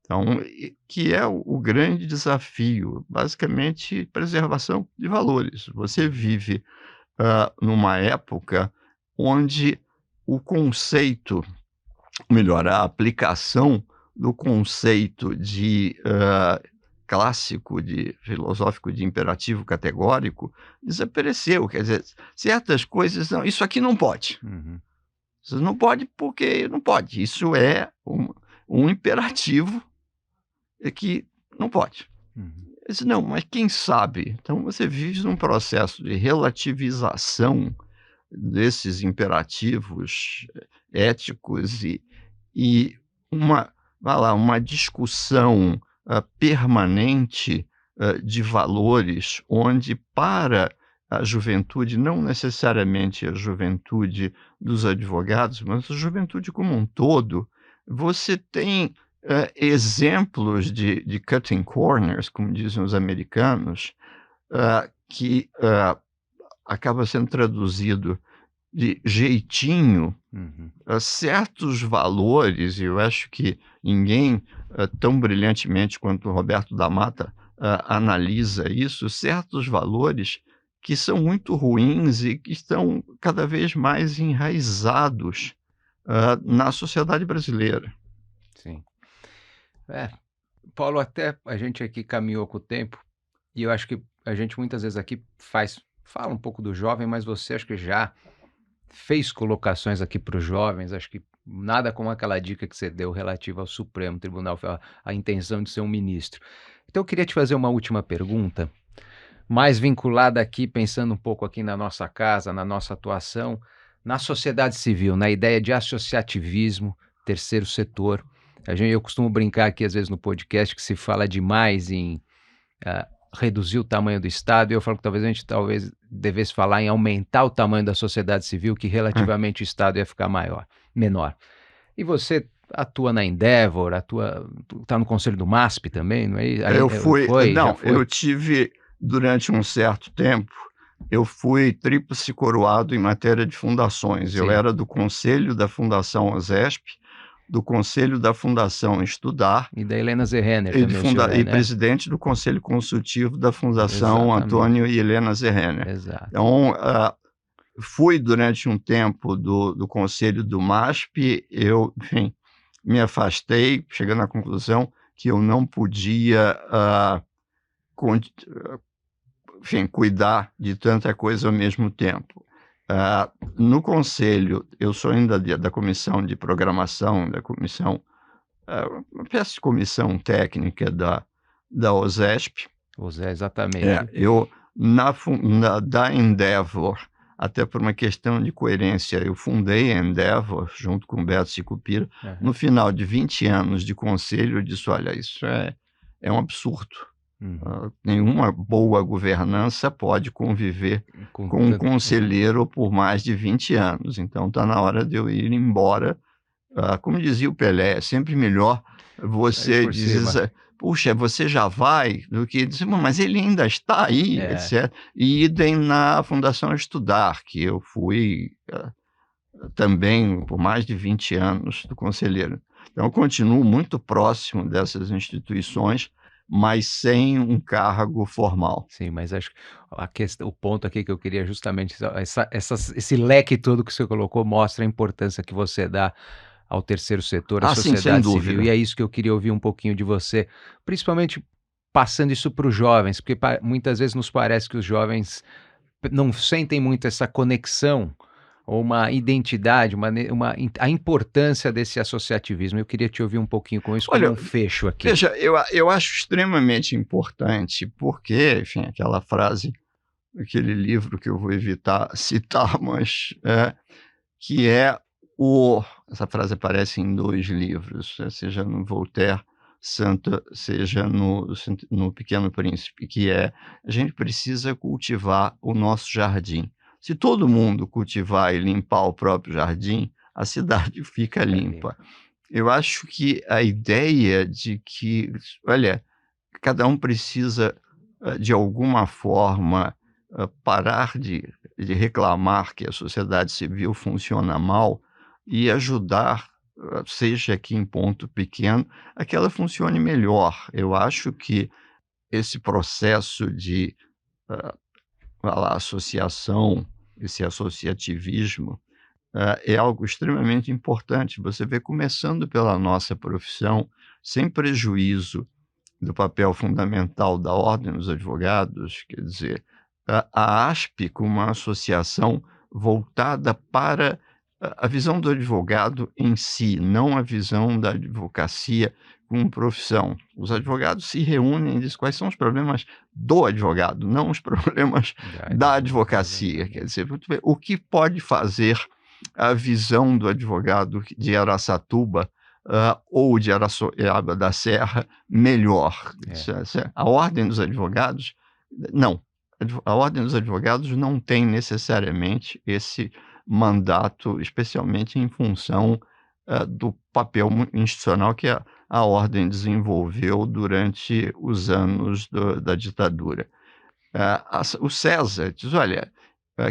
Então, que é o grande desafio, basicamente preservação de valores. Você Uhum. vive, numa época onde o conceito, melhor, a aplicação do conceito clássico, filosófico de imperativo categórico, desapareceu. Quer dizer, certas coisas não, isso aqui não pode. Uhum. Isso não pode porque não pode. Isso é um imperativo que não pode. Uhum. Eu disse: "Não, mas quem sabe?". Então você vive num processo de relativização desses imperativos éticos e uma, vai lá, uma discussão, permanente, de valores, onde para a juventude, não necessariamente a juventude dos advogados, mas a juventude como um todo, você tem, exemplos de cutting corners, como dizem os americanos, que, acaba sendo traduzido de jeitinho, Uhum. certos valores, e eu acho que ninguém, tão brilhantemente quanto o Roberto da Mata, analisa isso, certos valores que são muito ruins e que estão cada vez mais enraizados, na sociedade brasileira. Sim. É, Paulo, até a gente aqui caminhou com o tempo, e eu acho que a gente muitas vezes aqui fala um pouco do jovem, mas você acho que já fez colocações aqui para os jovens, acho que nada como aquela dica que você deu relativa ao Supremo Tribunal, a intenção de ser um ministro. Então eu queria te fazer uma última pergunta, mais vinculada aqui, pensando um pouco aqui na nossa casa, na nossa atuação, na sociedade civil, na ideia de associativismo, terceiro setor. Eu costumo brincar aqui, às vezes, no podcast, que se fala demais em reduzir o tamanho do Estado, e eu falo que talvez a gente devesse falar em aumentar o tamanho da sociedade civil, que relativamente o Estado ia ficar menor. E você atua na Endeavor, tá no conselho do MASP também, não é? Eu fui Já não, foi? eu tive durante um certo tempo, eu fui tríplice coroado em matéria de fundações. Eu Sim. era do conselho da Fundação OSESP, do conselho da Fundação Estudar E da Helena Zerrenner e também o senhor é, né? presidente do conselho consultivo da Fundação Exatamente, Antônio e Helena Zerrenner. exato. Então, fui durante um tempo do conselho do MASP, eu, enfim, me afastei, chegando à conclusão que eu não podia, conti enfim, cuidar de tanta coisa ao mesmo tempo. No conselho, eu sou ainda da comissão de programação, da comissão, uma espécie de comissão técnica da OSESP. Exatamente. Eu da Endeavor, até por uma questão de coerência, eu fundei a Endeavor junto com o Beto Sicupira. No Aham. final de 20 anos de conselho, eu disse: "Olha, isso é um absurdo. Uhum. Nenhuma boa governança pode conviver Com com um tanto conselheiro por mais de 20 anos, então está na hora de eu ir embora". Como dizia o Pelé, é sempre melhor sair você por cima. puxa, você já vai, do que dizer, mas ele ainda está aí, É, etc. E idem na Fundação Estudar, que eu fui também por mais de 20 anos do conselheiro. Então, eu continuo muito próximo dessas instituições, mas sem um cargo formal. sim, mas acho que o ponto aqui que eu queria justamente esse leque todo que você colocou mostra a importância que você dá ao terceiro setor, à Ah, sim, sem sociedade civil, e dúvida. é isso que eu queria ouvir um pouquinho de você, principalmente passando isso para os jovens, porque muitas vezes nos parece que os jovens não sentem muito essa conexão ou uma identidade, a importância desse associativismo. Eu queria te ouvir um pouquinho com isso como Olha, um fecho aqui. veja, eu acho extremamente importante, porque, enfim, aquela frase, aquele livro que eu vou evitar citar, mas que é essa frase aparece em 2 livros, seja no Voltaire, seja no Pequeno Príncipe, que é: "A gente precisa cultivar o nosso jardim. Se todo mundo cultivar e limpar o próprio jardim, a cidade fica Fica limpa". limpo. Eu acho que a ideia de que, olha, cada um precisa, de alguma forma, parar de reclamar que a sociedade civil funciona mal e ajudar, seja aqui em ponto pequeno, a que ela funcione melhor. Eu acho que esse processo de, hã, vá lá, associação, esse associativismo, é algo extremamente importante. Você vê, começando pela nossa profissão, sem prejuízo do papel fundamental da Ordem dos Advogados, quer dizer, a ASP como uma associação voltada para a visão do advogado em si, não a visão da advocacia como profissão. Os advogados se reúnem e dizem quais são os problemas do advogado, não os problemas da advocacia. Quer dizer, vamos ver o que pode fazer a visão do advogado de Araçatuba, ou de Araçoiaba da Serra melhor. É, A ordem dos advogados não, a ordem dos advogados não tem necessariamente esse mandato, especialmente em função, do papel institucional que a ordem desenvolveu durante os anos da ditadura. O César diz: "Olha",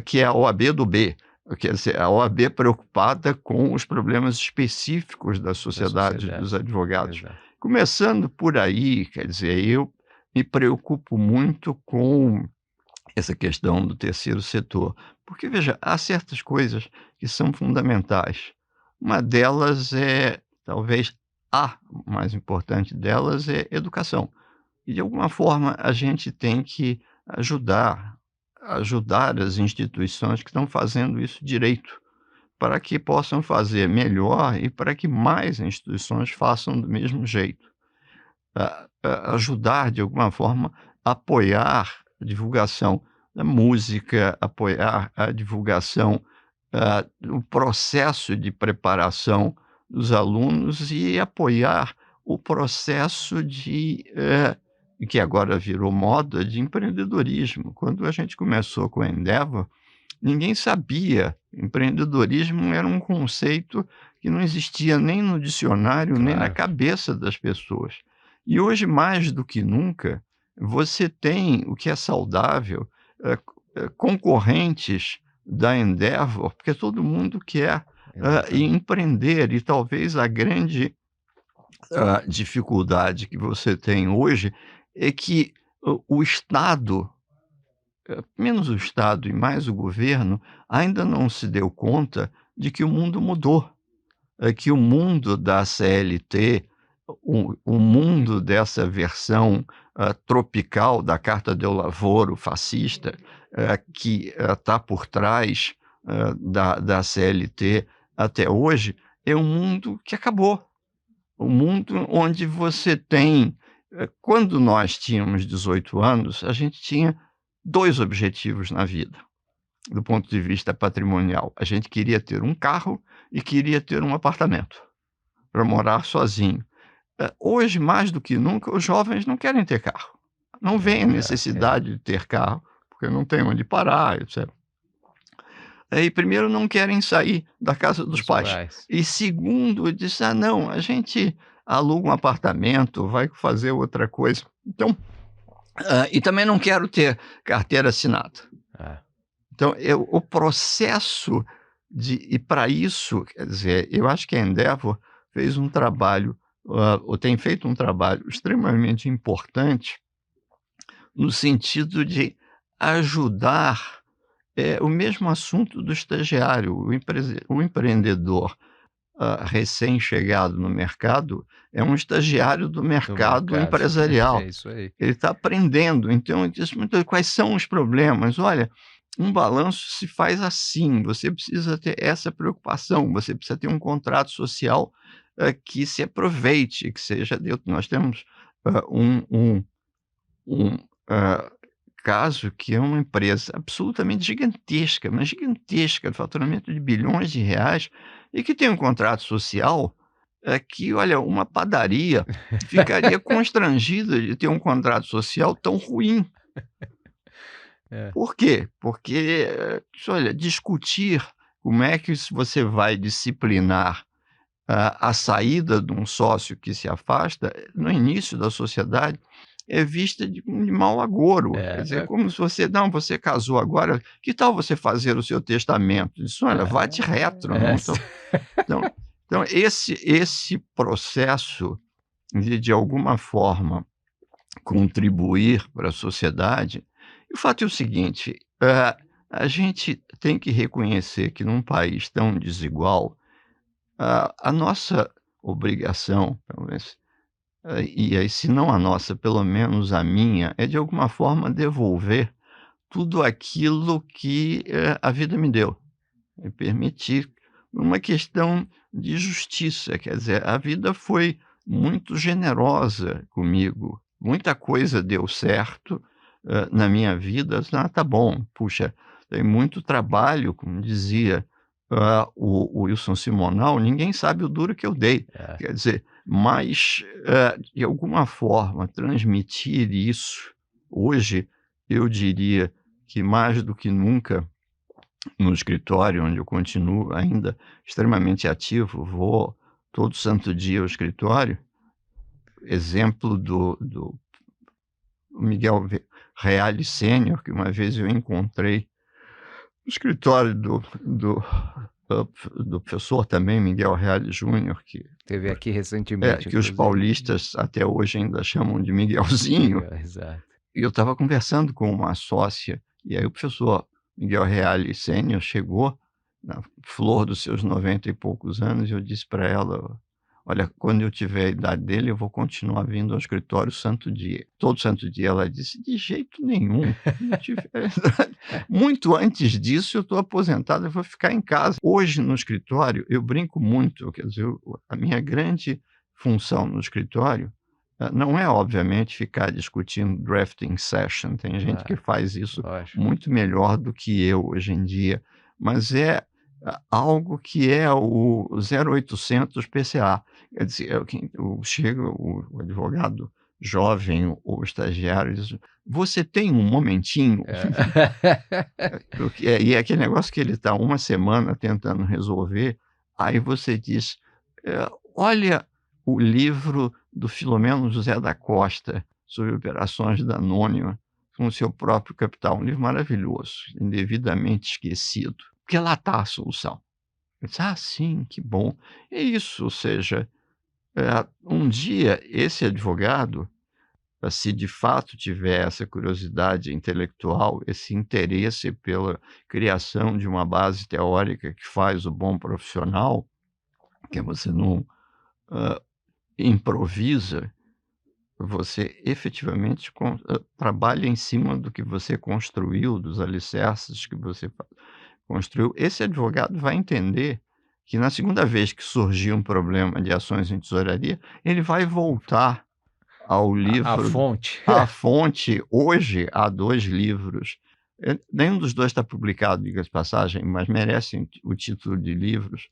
que é a OAB do B, quer dizer, a OAB preocupada com os problemas específicos da da sociedade sociedade. dos advogados. Exato. Começando por aí, quer dizer, eu me preocupo muito com essa questão do terceiro setor, porque veja, há certas coisas que são fundamentais. Uma delas é, talvez a mais importante delas é educação. E de alguma forma a gente tem que ajudar as instituições que estão fazendo isso direito, para que possam fazer melhor e para que mais instituições façam do mesmo jeito. Ajudar de alguma forma, apoiar a divulgação da música, apoiar a divulgação, do processo de preparação dos alunos e apoiar o processo que agora virou moda, de empreendedorismo. Quando a gente começou com a Endeavor, ninguém sabia. Empreendedorismo era um conceito que não existia nem no dicionário, nem na Claro. cabeça das pessoas. E hoje, mais do que nunca, você tem o que é saudável, concorrentes da Endeavor, porque todo mundo quer, Exatamente. empreender, e talvez a grande, dificuldade que você tem hoje é que o Estado, menos o Estado e mais o governo, ainda não se deu conta de que o mundo mudou, que o mundo da CLT, o mundo dessa versão, tropical da Carta del Lavoro fascista, que está por trás, da CLT até hoje, é um mundo que acabou. Um mundo onde você tem, quando nós tínhamos 18 anos, a gente tinha 2 objetivos na vida, do ponto de vista patrimonial. A gente queria ter um carro e queria ter um apartamento para morar sozinho. Hoje, mais do que nunca, os jovens não querem ter carro. Não veem a É. necessidade de ter carro, porque não tem onde parar, etc. E primeiro não querem sair da casa dos Dos pais. pais. E segundo, diz: "Ah, não, a gente, aluga um apartamento, vai fazer outra coisa. Então, e também não quero ter carteira assinada. Ah, Então, o processo e para isso, quer dizer, eu acho que a Endeavor fez um trabalho, ou tem feito um trabalho extremamente importante no sentido de ajudar, o mesmo assunto do estagiário, o empreendedor, recém-chegado no mercado, é um estagiário do do mercado mercado. É empresarial. isso aí. Ele está aprendendo, então ele diz: "Muito quais são os problemas? Olha, um balanço se faz assim, você precisa ter essa preocupação, você precisa ter um contrato social, que se aproveite, que seja nós temos, um, caso que é uma empresa absolutamente gigantesca, mas gigantesca, de faturamento de bilhões de reais, e que tem um contrato social, que, olha, uma padaria ficaria constrangida de ter um contrato social tão ruim. É. Por quê? Porque, olha, discutir como é que você vai disciplinar a saída de um sócio que se afasta, no início da sociedade, é vista de mau agouro. Quer dizer, É, como se você: "Não, você casou agora, que tal você fazer o seu testamento?" Diz: "Olha, vade retro, é, não tô". Então então esse processo de alguma forma, contribuir para a sociedade, e o fato é o seguinte, a gente tem que reconhecer que num país tão desigual, a nossa obrigação, pelo menos, e aí se não a nossa, pelo menos a minha, é de alguma forma devolver tudo aquilo que, a vida me deu, e permitir uma questão de justiça, quer dizer, a vida foi muito generosa comigo, muita coisa deu certo, na minha vida. "Ah, tá bom, puxa, tem muito trabalho", como dizia, o Wilson Simonal, "ninguém sabe o duro que eu dei". é. Quer dizer, mas, de alguma forma transmitir isso, hoje, eu diria que mais do que nunca, no escritório onde eu continuo ainda extremamente ativo, vou todo santo dia ao escritório, exemplo do Miguel Reale Sênior, que uma vez eu encontrei no escritório do professor também Miguel Reale Júnior, Teve aqui recentemente, que os inclusive. paulistas até hoje ainda chamam de Miguelzinho. Legal, exato. E eu estava conversando com uma sócia, e aí o professor Miguel Reale Sênior chegou na flor dos seus 90 e poucos anos, e eu disse para ela: "Olha, quando eu tiver a idade dele, eu vou continuar vindo ao escritório santo dia, todo santo dia". Ela disse: "De jeito nenhum, quando eu tiver muito antes disso eu estou aposentada, eu vou ficar em casa". Hoje no escritório eu brinco muito, quer dizer, a minha grande função no escritório, não é, obviamente, ficar discutindo drafting session, tem gente que Claro, faz isso lógico. muito melhor do que eu hoje em dia, mas é algo que é o 0800 PCA. Quer dizer, chega o advogado jovem ou estagiário e diz: "Você tem um momentinho?" É. E é aquele negócio que ele está uma semana tentando resolver, aí você diz: "Olha o livro do Filomeno José da Costa sobre operações da Anônima com o seu próprio capital", um livro maravilhoso, indevidamente esquecido, porque lá está a solução. Eu disse: "Ah, sim, que bom". É isso, ou seja, um dia esse advogado, se de fato tiver essa curiosidade intelectual, esse interesse pela criação de uma base teórica que faz o bom profissional, que você não, hã, improvisa, você efetivamente trabalha em cima do que você construiu, dos alicerces que você construiu. Esse advogado vai entender que na segunda vez que surgir um problema de ações em tesouraria, ele vai voltar ao A livro, fonte. à fonte. Hoje há 2 livros, nenhum dos 2 está publicado, diga-se de passagem, mas merecem o título de livros,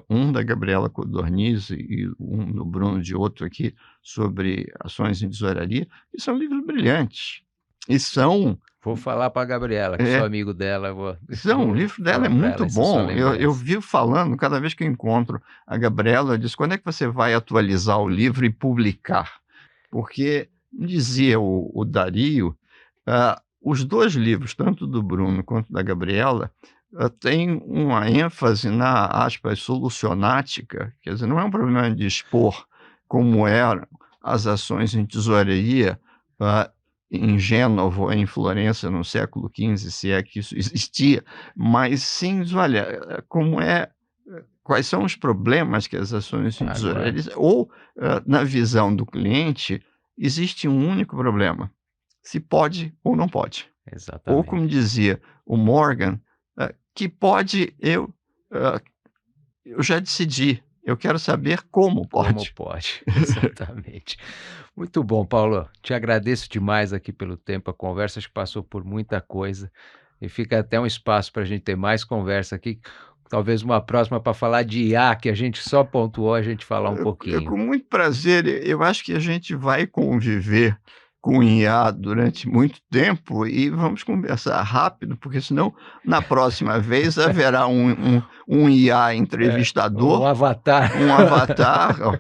um da Gabriela Codorniz e um do Bruno de Outro aqui, sobre ações em tesouraria, e são livros brilhantes. E são Vou falar para a Gabriela, que sou É, amigo dela, vou não, o vou livro dela é falar para muito ela essa sua bom. Eu lembrança. vivo falando, cada vez que eu encontro a Gabriela, eu disse: "Quando é que você vai atualizar o livro e publicar?" Porque dizia o Dario, os 2 livros, tanto do Bruno quanto da Gabriela, têm uma ênfase na, aspas, "solucionática", quer dizer, não é um problema de expor como eram as ações em tesouraria, hã, em Gênova ou em Florença no século XV, se é que isso existia, mas sim, diz: "Olha, como é quais são os problemas que as ações em Agora tesouraria", ou, na visão do cliente, existe um único problema: se pode ou não pode. Ou como exatamente. dizia o Morgan, que pode eu já decidi, eu quero saber como Como pode. pode, exatamente. Muito bom, Paulo. Te agradeço demais aqui pelo tempo, a conversa acho que passou por muita coisa, e fica até um espaço para a gente ter mais conversa aqui, talvez uma próxima para falar de IA, que a gente só pontuou, a gente falar um Com pouquinho. muito prazer, eu acho que a gente vai conviver com o IA durante muito tempo e vamos conversar rápido, porque senão na próxima vez haverá um IA É, um entrevistador, avatar. um avatar, ó,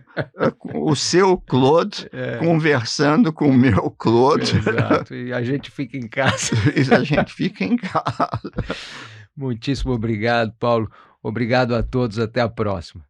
o seu Claude É, conversando com o meu Claude, exato, e a gente fica em casa. e a gente fica em casa. Muitíssimo obrigado, Paulo. Obrigado a todos, até a próxima.